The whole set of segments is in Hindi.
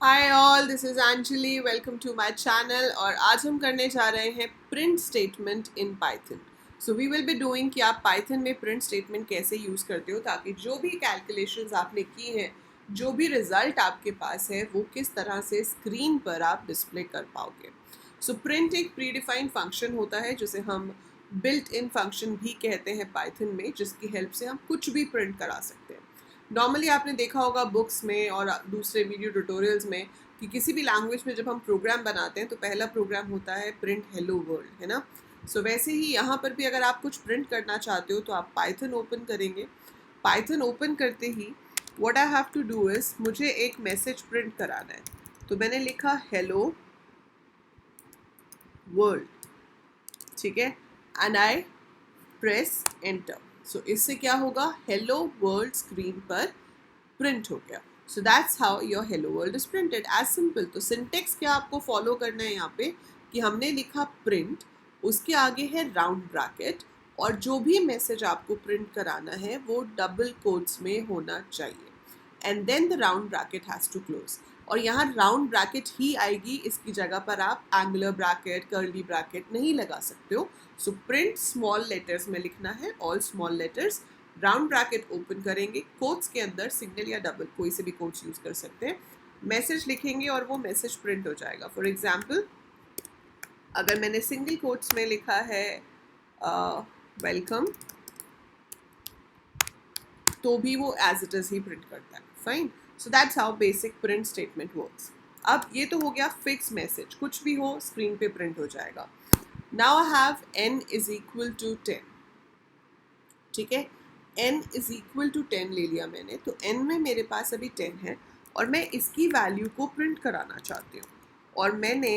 Hi all, this is Anjali. Welcome to my channel. और आज हम करने जा रहे हैं print statement in Python. So we will be doing कि आप पाइथन में प्रिंट स्टेटमेंट कैसे यूज़ करते हो ताकि जो भी कैलकुलेशंस आपने की हैं, जो भी रिजल्ट आपके पास है, वो किस तरह से स्क्रीन पर आप डिस्प्ले कर पाओगे। सो प्रिंट एक प्री डिफाइंड फंक्शन होता है जिसे हम बिल्ट इन फंक्शन भी कहते हैं पाइथन में, जिसकी हेल्प से हम कुछ भी प्रिंट करा सकते हैं। नॉर्मली आपने देखा होगा बुक्स में और दूसरे वीडियो ट्यूटोरियल्स में कि किसी भी लैंग्वेज में जब हम प्रोग्राम बनाते हैं तो पहला प्रोग्राम होता है प्रिंट हेलो वर्ल्ड, है ना। सो वैसे ही यहाँ पर भी अगर आप कुछ प्रिंट करना चाहते हो तो आप पाइथन ओपन करेंगे। पाइथन ओपन करते ही what I have to do is मुझे एक मैसेज प्रिंट कराना है। तो मैंने लिखा हेलो वर्ल्ड, ठीक है, and I press enter. So इससे क्या होगा, हेलो वर्ल्ड स्क्रीन पर प्रिंट हो गया। So that's how your hello world is printed, as simple. तो सिंटेक्स क्या आपको फॉलो करना है यहाँ पे कि हमने लिखा प्रिंट, उसके आगे है राउंड ब्रैकेट, और जो भी मैसेज आपको प्रिंट कराना है वो डबल कोट्स में होना चाहिए, and then the round bracket has to close. और यहाँ राउंड ब्रैकेट ही आएगी, इसकी जगह पर आप एंगुलर ब्रैकेट, कर्ली ब्रैकेट नहीं लगा सकते हो। सो प्रिंट स्मॉल लेटर्स में लिखना है, all small letters. Round bracket open करेंगे, कोट्स के अंदर सिंगल या डबल कोई से भी कोट्स यूज कर सकते हैं, मैसेज लिखेंगे और वो मैसेज प्रिंट हो जाएगा। फॉर एग्जाम्पल, अगर मैंने सिंगल कोट्स में लिखा है वेलकम, तो भी वो एज इट इज ही प्रिंट करता है। Fine. So that's how basic print statement works. अब ये तो हो गया फिक्स मैसेज, कुछ भी हो स्क्रीन पे प्रिंट हो जाएगा। Now I have n is equal to 10, ठीक है। n इज इक्वल टू 10 ले लिया मैंने, तो n में मेरे पास अभी 10 है और मैं इसकी वैल्यू को प्रिंट कराना चाहती हूँ, और मैंने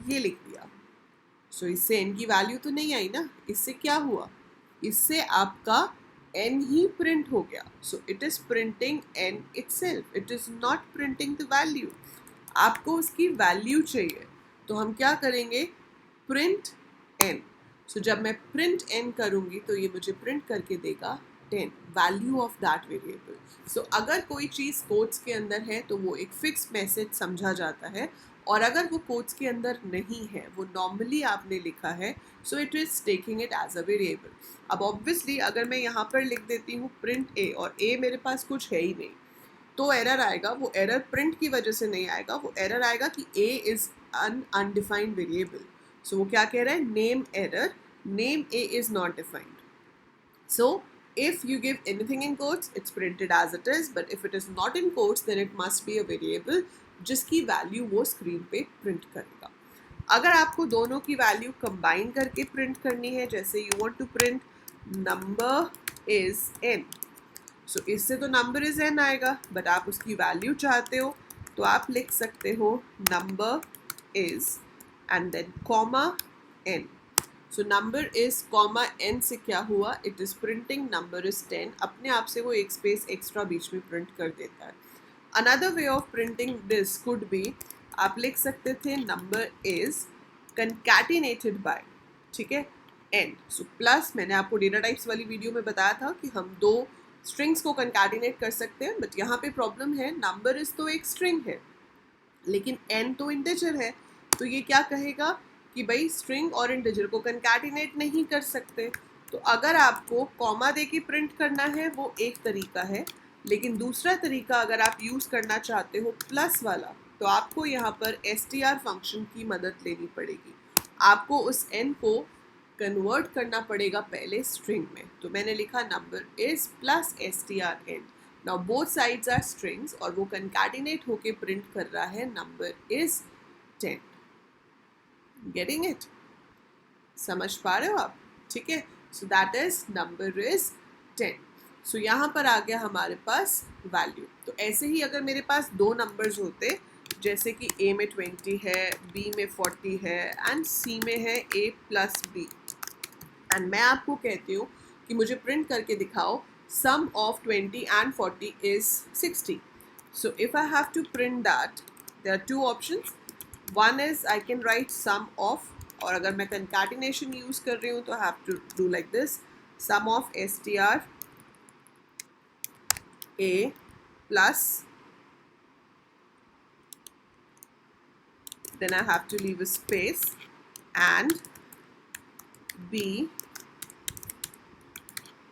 ये लिख दिया। सो इससे n की वैल्यू तो नहीं आई ना, इससे क्या हुआ, इससे आपका n ही प्रिंट हो गया। So it is printing n itself, it is not printing the value. आपको उसकी वैल्यू चाहिए, तो हम क्या करेंगे, प्रिंट n। सो जब मैं प्रिंट n करूंगी तो ये मुझे प्रिंट करके देगा 10, वैल्यू ऑफ दैट वेरिएबल। सो अगर कोई चीज़ कोट्स के अंदर है तो वो एक फिक्स मैसेज समझा जाता है, और अगर वो कोट्स के अंदर नहीं है, वो नॉर्मली आपने लिखा है, so it is taking it as a variable. अब ऑब्वियसली अगर मैं यहाँ पर लिख देती हूँ प्रिंट a, और a मेरे पास कुछ है ही नहीं, तो एरर आएगा। वो एरर प्रिंट की वजह से नहीं आएगा, वो एरर आएगा कि a is un undefined variable. So वो क्या कह रहा है, name error, name a is not defined. So if you give anything in quotes, it's printed as it is, but if it is not in quotes, then it must be a variable जिसकी वैल्यू वो स्क्रीन पे प्रिंट करेगा। अगर आपको दोनों की वैल्यू कंबाइन करके प्रिंट करनी है, जैसे you want to print number is n, so इससे तो नंबर इज n आएगा, बट आप उसकी वैल्यू चाहते हो तो आप लिख सकते हो number is and then comma n। So number is comma n से क्या हुआ, it is printing number is 10, अपने आप से वो एक स्पेस एक्स्ट्रा बीच में प्रिंट कर देता है। Another way of printing this could be, आप लिख सकते थे नंबर इज कंकैटिनेटेड बाय, ठीक है, एंड। सो प्लस, मैंने आपको डेटा टाइप्स वाली वीडियो में बताया था कि हम दो स्ट्रिंग्स को कंकैटिनेट कर सकते हैं, बट यहाँ पे प्रॉब्लम है, नंबर इज तो एक स्ट्रिंग है लेकिन n तो इंटीजर है, तो ये क्या कहेगा कि भाई स्ट्रिंग और इंटीजर को कंकैटिनेट नहीं कर सकते। तो अगर आपको कॉमा दे के प्रिंट करना है वो एक तरीका है, लेकिन दूसरा तरीका अगर आप यूज़ करना चाहते हो प्लस वाला, तो आपको यहाँ पर str फंक्शन की मदद लेनी पड़ेगी। आपको उस n को कन्वर्ट करना पड़ेगा पहले स्ट्रिंग में। तो मैंने लिखा number is plus str n। Now both sides are strings और वो कंकैटिनेट होके प्रिंट कर रहा है नंबर इज 10। Getting it? समझ पा रहे हो आप? ठीक है। सो दैट इज नंबर इज 10। सो यहाँ पर आ गया हमारे पास वैल्यू। तो ऐसे ही अगर मेरे पास दो नंबर्स होते, जैसे कि a में 20 है, b में 40 है एंड c में है a प्लस b, एंड मैं आपको कहती हूँ कि मुझे प्रिंट करके दिखाओ sum of 20 and 40 is 60. So if I have to print that, there are two options. One is I can write sum of, और अगर मैं concatenation यूज़ कर रही हूँ तो I have to do like this, sum of str a plus then I have to leave a space, and B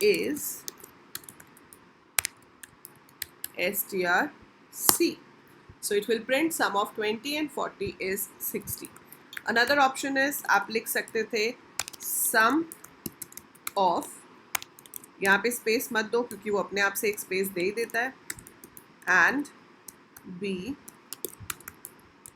is strc. So it will print sum of 20 and 40 is 60. Another option is आप लिख सकते थे sum of, यहाँ पे स्पेस मत दो क्योंकि वो अपने आप से एक स्पेस दे ही देता है, एंड B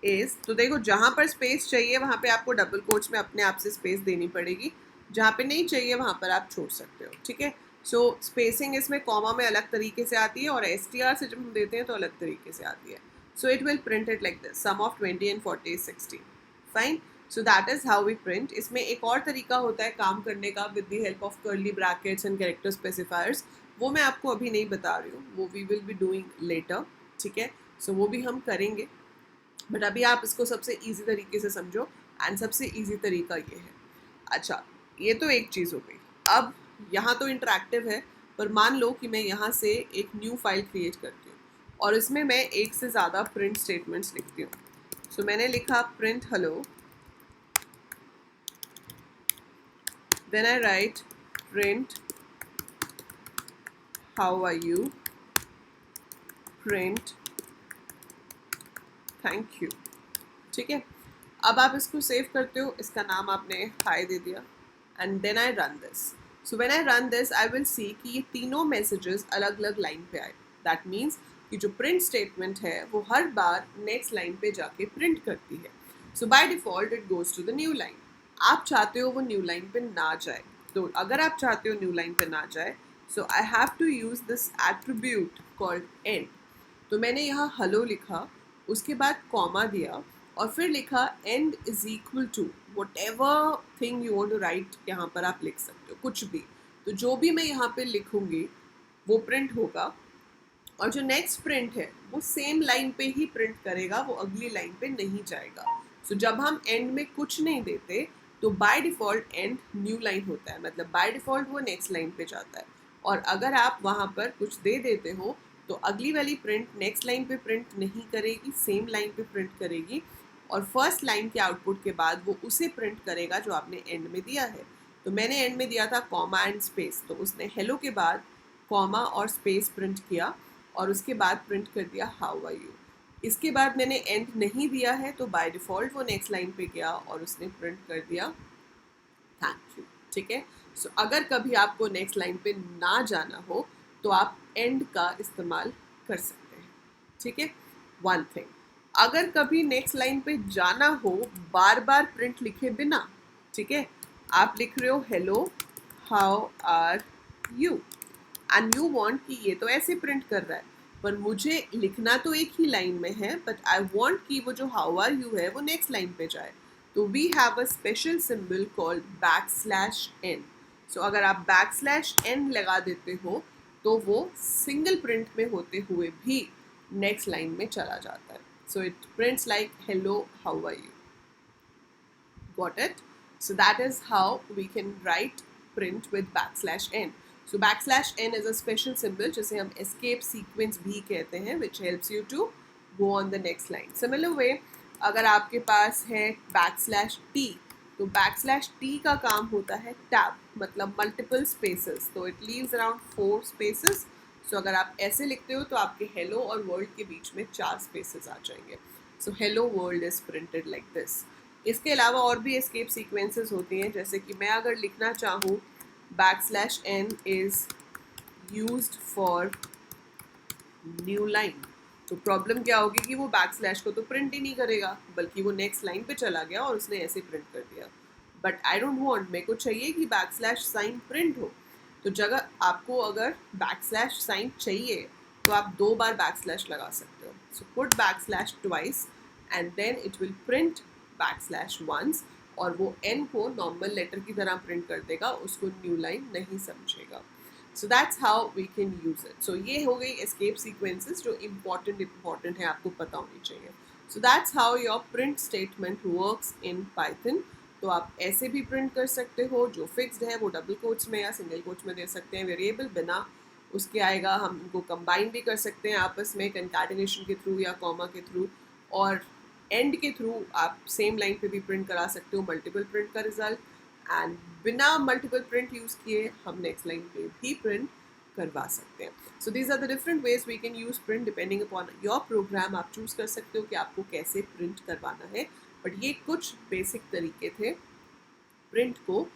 इज, तो देखो जहाँ पर स्पेस चाहिए वहाँ पे आपको डबल कोट्स में अपने आप से स्पेस देनी पड़ेगी, जहाँ पे नहीं चाहिए वहाँ पर आप छोड़ सकते हो, ठीक है। सो स्पेसिंग इसमें कॉमा में अलग तरीके से आती है और STR से जब हम देते हैं तो अलग तरीके से आती है। So it will print it like this, sum of 20 and 40 is 60. Fine, so that is how we print. इसमें एक और तरीका होता है काम करने का with the help of curly brackets and character specifiers, वो मैं आपको अभी नहीं बता रही हूँ, वो we will be doing later, ठीक है। सो वो भी हम करेंगे, बट अभी आप इसको सबसे इजी तरीके से समझो, एंड सबसे इजी तरीका ये है। अच्छा, ये तो एक चीज़ हो गई। अब यहाँ तो इंटरेक्टिव है, पर मान लो कि मैं यहाँ से एक न्यू फाइल क्रिएट करती हूँ और इसमें मैं एक से ज़्यादा प्रिंट स्टेटमेंट्स लिखती हूँ। सो मैंने लिखा print hello, then I write print how are you, print thank you, ठीक है। अब आप इसको सेव करते हो, इसका नाम आपने हाई दे दिया, and then I run this. So when I run this I will see कि ये तीनों मैसेजेस अलग अलग लाइन पे आए। दैट मीन्स कि जो प्रिंट स्टेटमेंट है वो हर बार नेक्स्ट लाइन पे जाके प्रिंट करती है। So by default it goes to the new line. आप चाहते हो वो न्यू लाइन पे ना जाए, तो अगर आप चाहते हो न्यू लाइन पे ना जाए, so I have to use this attribute called end. तो मैंने यहाँ हेलो लिखा, उसके बाद कॉमा दिया और फिर लिखा end is equal to whatever thing you want to write, यहाँ पर आप लिख सकते हो कुछ भी। तो जो भी मैं यहाँ पे लिखूंगी वो प्रिंट होगा, और जो नेक्स्ट प्रिंट है वो सेम लाइन पे ही प्रिंट करेगा, वो अगली लाइन पे नहीं जाएगा। सो जब हम एंड में कुछ नहीं देते तो by default and new line होता है, मतलब बाय डिफ़ॉल्ट वो नेक्स्ट लाइन पे जाता है। और अगर आप वहाँ पर कुछ दे देते हो तो अगली वाली प्रिंट नेक्स्ट लाइन पे प्रिंट नहीं करेगी, सेम लाइन पे प्रिंट करेगी, और फर्स्ट लाइन के आउटपुट के बाद वो उसे प्रिंट करेगा जो आपने एंड में दिया है। तो मैंने एंड में दिया था कॉमा एंड स्पेस, तो उसने हेलो के बाद कॉमा और स्पेस प्रिंट किया और उसके बाद प्रिंट कर दिया हाउ आर यू। इसके बाद मैंने एंड नहीं दिया है तो बाय डिफ़ॉल्ट वो नेक्स्ट लाइन पे गया और उसने प्रिंट कर दिया थैंक यू, ठीक है। सो अगर कभी आपको नेक्स्ट लाइन पे ना जाना हो तो आप एंड का इस्तेमाल कर सकते हैं, ठीक है। वन थिंग, अगर कभी नेक्स्ट लाइन पे जाना हो बार बार प्रिंट लिखे बिना, ठीक है, आप लिख रहे हो hello how are you and you want कि ये तो ऐसे प्रिंट कर रहा है, पर मुझे लिखना तो एक ही लाइन में है, बट आई वांट कि वो जो हाउ आर यू है वो नेक्स्ट लाइन पे जाए। तो we have a special symbol called \n। So अगर आप \n लगा देते हो तो वो सिंगल प्रिंट में होते हुए भी नेक्स्ट लाइन में चला जाता है। So it prints like hello how are you. Got it? So that is how we can write print with \n. So \n is a special symbol जिसे हम escape sequence भी कहते हैं, which helps you to go on the next line. Similar way, अगर आपके पास है \t, तो \t का काम होता है tab, मतलब multiple spaces, तो it leaves around 4 spaces. So अगर आप ऐसे लिखते हो तो आपके hello और world के बीच में 4 spaces आ जाएंगे. So hello world is printed like this. इसके अलावा और भी एस्केप सीक्वेंसेस होती हैं, जैसे कि मैं अगर लिखना चाहूँ \n is used for new line, तो प्रॉब्लम क्या होगी कि वो बैकस्लैश को तो प्रिंट ही नहीं करेगा, बल्कि वो नेक्स्ट लाइन पे चला गया और उसने ऐसे प्रिंट कर दिया। बट आई डोंट वांट, मेरे को चाहिए कि बैकस्लैश साइन प्रिंट हो, तो जगह आपको अगर बैकस्लैश साइन चाहिए तो आप 2 बार बैकस्लैश लगा सकते हो। So put backslash twice and then it will print \once, और वो n को नॉर्मल लेटर की तरह प्रिंट कर देगा, उसको न्यू लाइन नहीं समझेगा। So that's how we can use it. So ये हो गई एस्केप सीक्वेंसेस जो इम्पॉर्टेंट है, आपको पता होनी चाहिए। सो that's how your print statement works in Python. तो आप ऐसे भी प्रिंट कर सकते हो, जो फिक्स्ड है वो डबल कोट्स में या सिंगल कोट्स में दे सकते हैं, वेरिएबल बिना उसके आएगा। हम उनको कंबाइन भी कर सकते हैं आपस में कंकैटिनेशन के थ्रू या कॉमा के थ्रू, और एंड के थ्रू आप सेम लाइन पे भी प्रिंट करा सकते हो मल्टीपल प्रिंट का रिजल्ट, एंड बिना मल्टीपल प्रिंट यूज़ किए हम नेक्स्ट लाइन पे भी प्रिंट करवा सकते हैं. So these are the different ways we can use print depending upon your program. आप चूज़ कर सकते हो कि आपको कैसे प्रिंट करवाना है, बट ये कुछ बेसिक तरीके थे प्रिंट को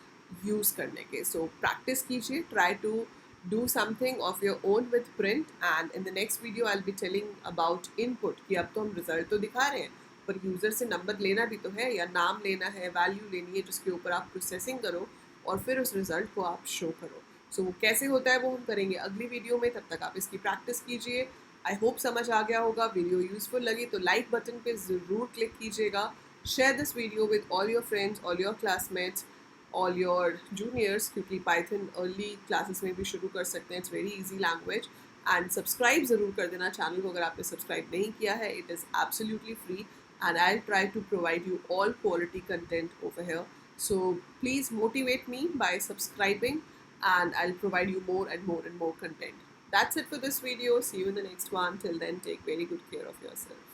यूज़ करने के. सो प्रैक्टिस कीजिए, try to do something of your own with print, and in the next video I'll be telling about input कि अब तो हम रिजल्ट तो दिखा रहे हैं पर यूज़र से नंबर लेना भी तो है, या नाम लेना है, वैल्यू लेनी है जिसके ऊपर आप प्रोसेसिंग करो और फिर उस रिजल्ट को आप शो करो. सो वो कैसे होता है वो हम करेंगे अगली वीडियो में. तब तक आप इसकी प्रैक्टिस कीजिए. आई होप समझ आ गया होगा. वीडियो यूज़फुल लगी तो लाइक बटन पे ज़रूर क्लिक कीजिएगा. Share this video with all your friends, all your classmates, all your juniors, क्योंकि पाइथन अर्ली क्लासेस में भी शुरू कर सकते हैं. It's very easy language. And subscribe ज़रूर कर देना चैनल को अगर आपने सब्सक्राइब नहीं किया है. It is absolutely free and I try to provide you all quality content over here. So please motivate me by subscribing, and I'll provide you more and more and more content. That's it for this video. See you in the next one. Till then, take very good care of yourself.